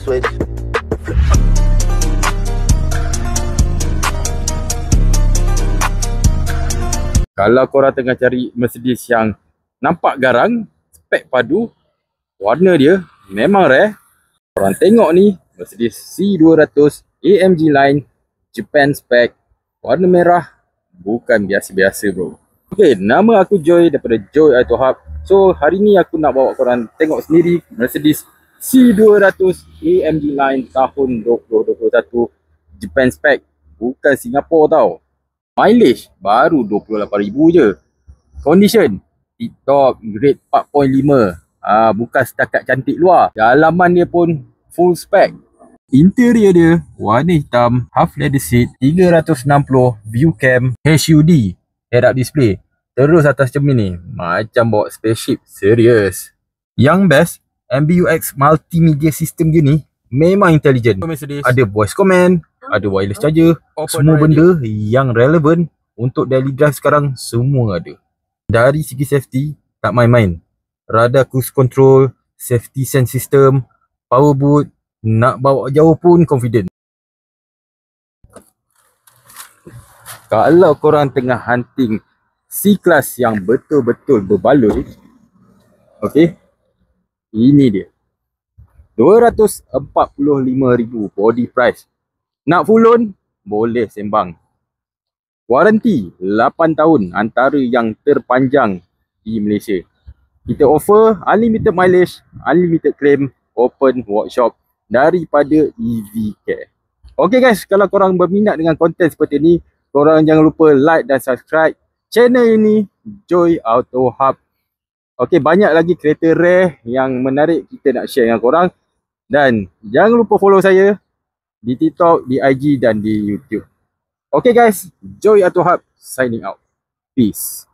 switch. Kalau korang tengah cari Mercedes yang nampak garang, spek padu, warna dia memang rare, korang tengok ni Mercedes C200 AMG Line Japan spec, warna merah, bukan biasa-biasa bro. Okay, nama aku Joy daripada Joy Auto Hub. So hari ni aku nak bawa korang tengok sendiri Mercedes C200 AMG Line tahun 2021 Japan spec, bukan Singapore tau. Mileage baru 28,000 je. Condition tip-top, grade 4.5. Bukan setakat cantik luar. Dalaman dia pun full spec. Interior dia warna hitam, half leather seat, 360 view cam, HUD, head up display. Terus atas cermin ni macam bawa spaceship serius. Yang best, MBUX multimedia system dia ni memang intelligent. Ada voice command, ada wireless charger, semua benda yang relevan untuk daily drive sekarang semua ada. Dari segi safety, tak main-main. Radar cruise control, safety sense system, power boot, nak bawa jauh pun confident. Kalau korang tengah hunting C-Class yang betul-betul berbaloi, okay, ini dia. 245,000 body price. Nak full loan? Boleh sembang. Waranti 8 tahun, antara yang terpanjang di Malaysia. Kita offer unlimited mileage, unlimited claim, open workshop daripada EV Care. Okay guys, kalau korang berminat dengan konten seperti ni, korang jangan lupa like dan subscribe channel ini, Joy Auto Hub. Okay, banyak lagi kereta rare yang menarik kita nak share dengan korang. Dan jangan lupa follow saya di TikTok, di IG dan di YouTube. Okay guys, Joy Auto Hub signing out. Peace.